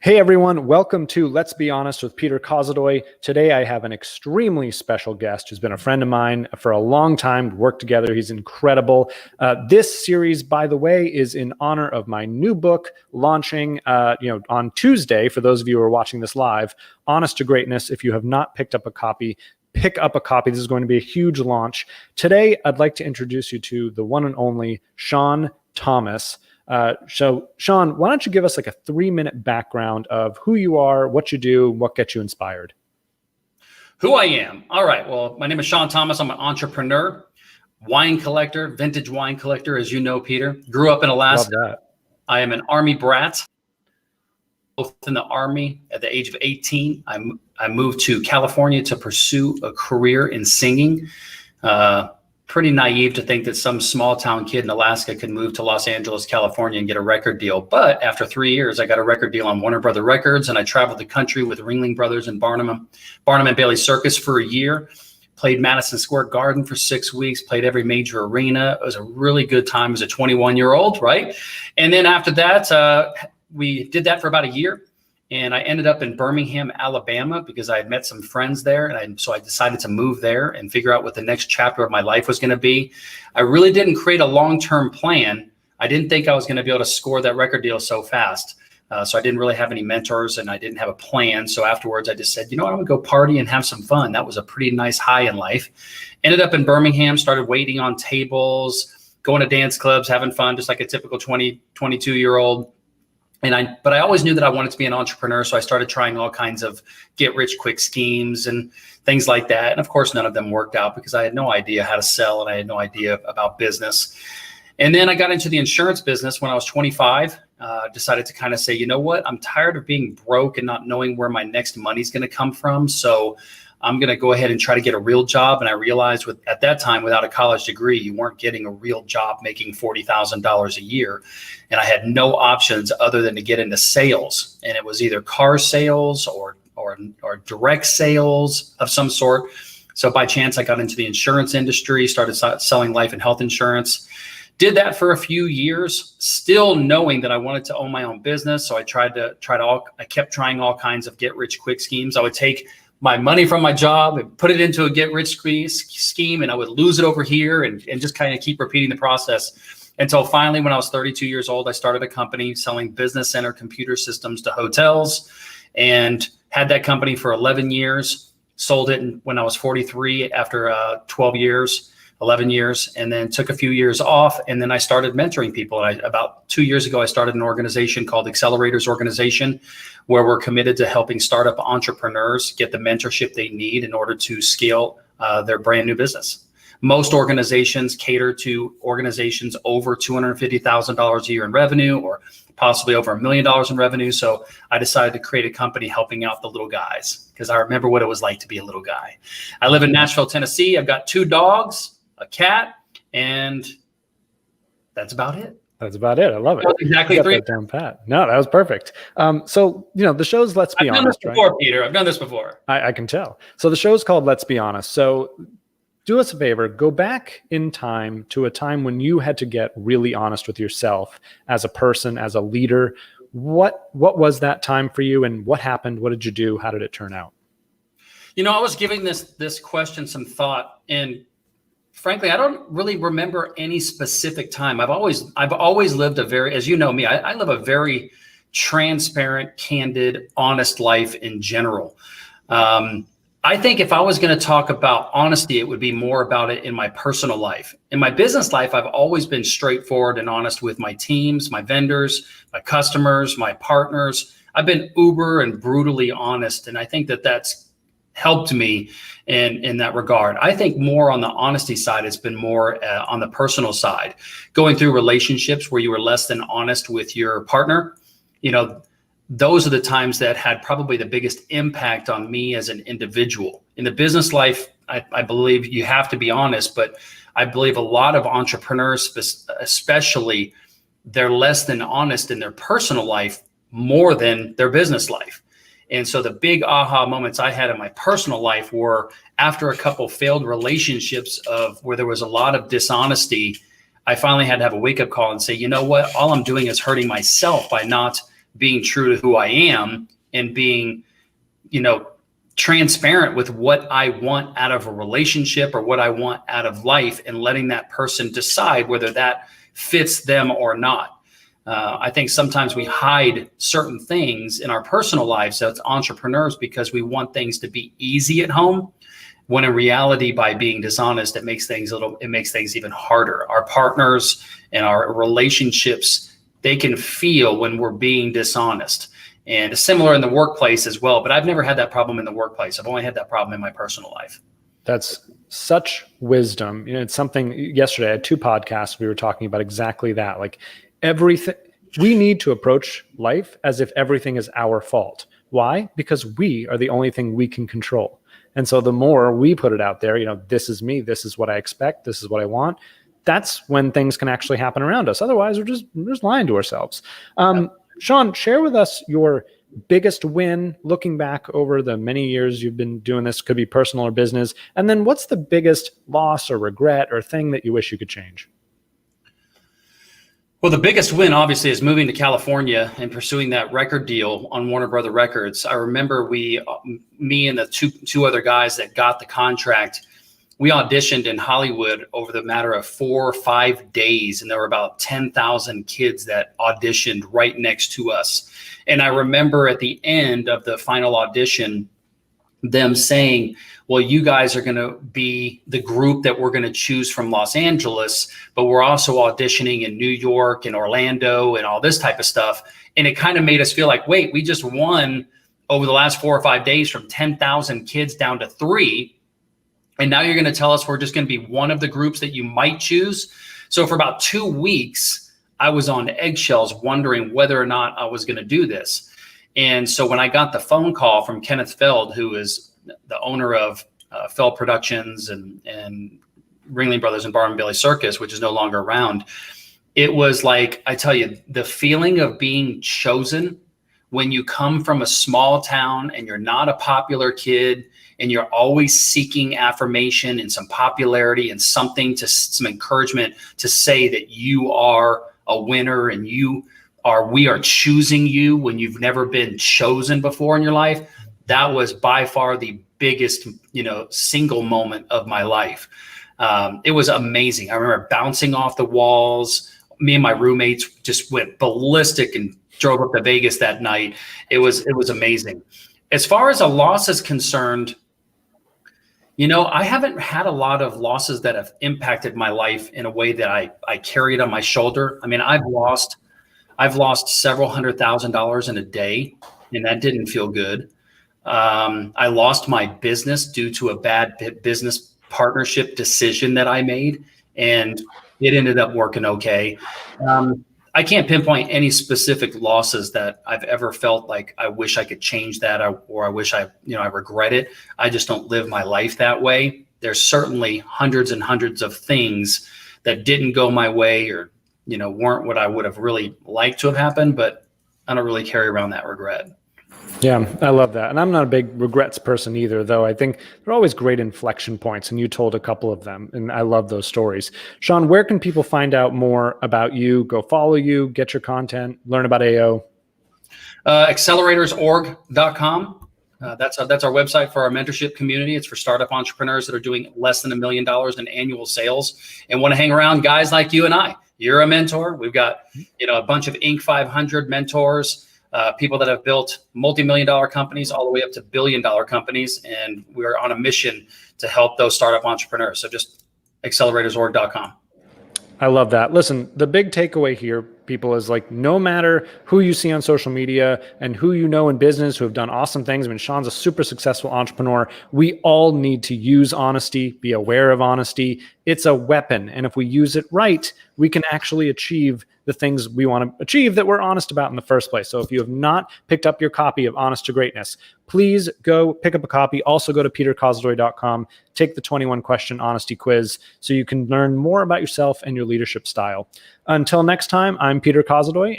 Hey everyone, welcome to Let's Be Honest with Peter Kozodoy. Today I have an extremely special guest who's been a friend of mine for a long time, worked together. He's incredible. This series, by the way, is in honor of my new book launching on Tuesday. For those of you who are watching this live, Honest to Greatness. If you have not picked up a copy, pick up a copy. This is going to be a huge launch. Today, I'd like to introduce you to the one and only Shawn Thomas. So Shawn, why don't you give us like a 3-minute background of who you are, what you do, what gets you inspired? Who I am. All right. Well, my name is Shawn Thomas. I'm an entrepreneur, wine collector, vintage wine collector, as you know, Peter. Grew up in Alaska. Love that. I am an Army brat. Both in the Army at the age of 18. I moved to California to pursue a career in singing. Pretty naive to think that some small town kid in Alaska could move to Los Angeles, California and get a record deal. But after 3 years, I got a record deal on Warner Brother Records, and I traveled the country with Ringling Brothers and Barnum and Bailey Circus for a year. Played Madison Square Garden for 6 weeks, played every major arena. It was a really good time as a 21-year-old, right? And then after that, we did that for about a year. And I ended up in Birmingham, Alabama, because I had met some friends there. And so I decided to move there and figure out what the next chapter of my life was going to be. I really didn't create a long-term plan. I didn't think I was going to be able to score that record deal so fast. So I didn't really have any mentors and I didn't have a plan. So afterwards, I just said, you know what, I'm going to go party and have some fun. That was a pretty nice high in life. Ended up in Birmingham, started waiting on tables, going to dance clubs, having fun, just like a typical 22-year-old. But I always knew that I wanted to be an entrepreneur. So I started trying all kinds of get rich quick schemes and things like that. And of course, none of them worked out because I had no idea how to sell and I had no idea about business. And then I got into the insurance business when I was 25, decided to kind of say, you know what, I'm tired of being broke and not knowing where my next money's going to come from. So I'm going to go ahead and try to get a real job. And I realized at that time, without a college degree, you weren't getting a real job making $40,000 a year. And I had no options other than to get into sales. And it was either car sales or direct sales of some sort. So by chance, I got into the insurance industry, started selling life and health insurance. Did that for a few years, still knowing that I wanted to own my own business. So I kept trying all kinds of get rich quick schemes. I would take my money from my job and put it into a get rich scheme, and I would lose it over here and just kind of keep repeating the process until finally, when I was 32 years old, I started a company selling business center computer systems to hotels and had that company for 11 years, sold it when I was 43 after 11 years, and then took a few years off. And then I started mentoring people. And about 2 years ago, I started an organization called Accelerators Organization, where we're committed to helping startup entrepreneurs get the mentorship they need in order to scale their brand new business. Most organizations cater to organizations over $250,000 a year in revenue, or possibly over $1 million in revenue. So I decided to create a company helping out the little guys, because I remember what it was like to be a little guy. I live in Nashville, Tennessee. I've got 2 dogs, a cat, and that's about it. That's about it. I love it. Exactly 3. That down pat. No, that was perfect. So, the show's Let's Be Honest. I've done this before, Peter. I've done this before. I can tell. So the show's called Let's Be Honest. So do us a favor, go back in time to a time when you had to get really honest with yourself as a person, as a leader. What was that time for you, and what happened? What did you do? How did it turn out? I was giving this question some thought, and frankly, I don't really remember any specific time. I've always lived a very, as you know me, I live a very transparent, candid, honest life in general. I think if I was going to talk about honesty, it would be more about it in my personal life. In my business life, I've always been straightforward and honest with my teams, my vendors, my customers, my partners. I've been uber and brutally honest. And I think that that's helped me in that regard. I think more on the honesty side, it's been more on the personal side. Going through relationships where you were less than honest with your partner, those are the times that had probably the biggest impact on me as an individual. In the business life, I believe you have to be honest, but I believe a lot of entrepreneurs, especially, they're less than honest in their personal life more than their business life. And so the big aha moments I had in my personal life were after a couple failed relationships where there was a lot of dishonesty. I finally had to have a wake up call and say, you know what, all I'm doing is hurting myself by not being true to who I am and being, transparent with what I want out of a relationship or what I want out of life, and letting that person decide whether that fits them or not. I think sometimes we hide certain things in our personal lives as entrepreneurs because we want things to be easy at home, when in reality, by being dishonest, it makes things even harder. Our partners and our relationships, they can feel when we're being dishonest. And it's similar in the workplace as well, but I've never had that problem in the workplace. I've only had that problem in my personal life. That's such wisdom. It's something, yesterday I had 2 podcasts. We were talking about exactly that. Like, everything, we need to approach life as if everything is our fault. Why? Because we are the only thing we can control. And so the more we put it out there, this is me, this is what I expect, this is what I want, that's when things can actually happen around us. Otherwise, we're just lying to ourselves. Shawn, share with us your biggest win looking back over the many years you've been doing this. Could be personal or business. And then what's the biggest loss or regret or thing that you wish you could change? Well, the biggest win, obviously, is moving to California and pursuing that record deal on Warner Brother Records. I remember me and the two other guys that got the contract, we auditioned in Hollywood over the matter of 4 or 5 days, and there were about 10,000 kids that auditioned right next to us. And I remember at the end of the final audition, them saying, well, you guys are going to be the group that we're going to choose from Los Angeles, but we're also auditioning in New York and Orlando and all this type of stuff. And it kind of made us feel like, wait, we just won over the last 4 or 5 days from 10,000 kids down to 3. And now you're going to tell us we're just going to be one of the groups that you might choose. So for about 2 weeks, I was on eggshells wondering whether or not I was going to do this. And so when I got the phone call from Kenneth Feld, who is the owner of Feld Productions and Ringling Brothers and Barnum and Bailey Circus, which is no longer around, it was like, I tell you, the feeling of being chosen when you come from a small town and you're not a popular kid and you're always seeking affirmation and some popularity and some encouragement to say that you are a winner and we are choosing you when you've never been chosen before in your life. That was by far the biggest, single moment of my life. It was amazing. I remember bouncing off the walls. Me and my roommates just went ballistic and drove up to Vegas that night. It was amazing. As far as a loss is concerned, I haven't had a lot of losses that have impacted my life in a way that I carry it on my shoulder. I mean, I've lost several $100,000 in a day, and that didn't feel good. I lost my business due to a bad business partnership decision that I made, and it ended up working okay. I can't pinpoint any specific losses that I've ever felt like I wish I could change that or I wish I regret it. I just don't live my life that way. There's certainly hundreds and hundreds of things that didn't go my way or, weren't what I would have really liked to have happened, but I don't really carry around that regret. Yeah, I love that. And I'm not a big regrets person either, though. I think they're always great inflection points, and you told a couple of them, and I love those stories. Shawn, where can people find out more about you, go follow you, get your content, learn about AO? Acceleratoorg.com. That's our website for our mentorship community. It's for startup entrepreneurs that are doing less than $1 million in annual sales and want to hang around guys like you and I. You're a mentor. We've got a bunch of Inc. 500 mentors. People that have built multi-million-dollar companies all the way up to billion-dollar companies. And we're on a mission to help those startup entrepreneurs. So just acceleratoorg.com. I love that. Listen, the big takeaway here, people, is like, no matter who you see on social media and who you know in business who have done awesome things. I mean, Shawn's a super successful entrepreneur. We all need to use honesty, be aware of honesty. It's a weapon. And if we use it right, we can actually achieve the things we want to achieve that we're honest about in the first place. So if you have not picked up your copy of Honest to Greatness, please go pick up a copy. Also go to peterkozodoy.com, take the 21-question honesty quiz so you can learn more about yourself and your leadership style. Until next time, I'm Peter Kozodoy.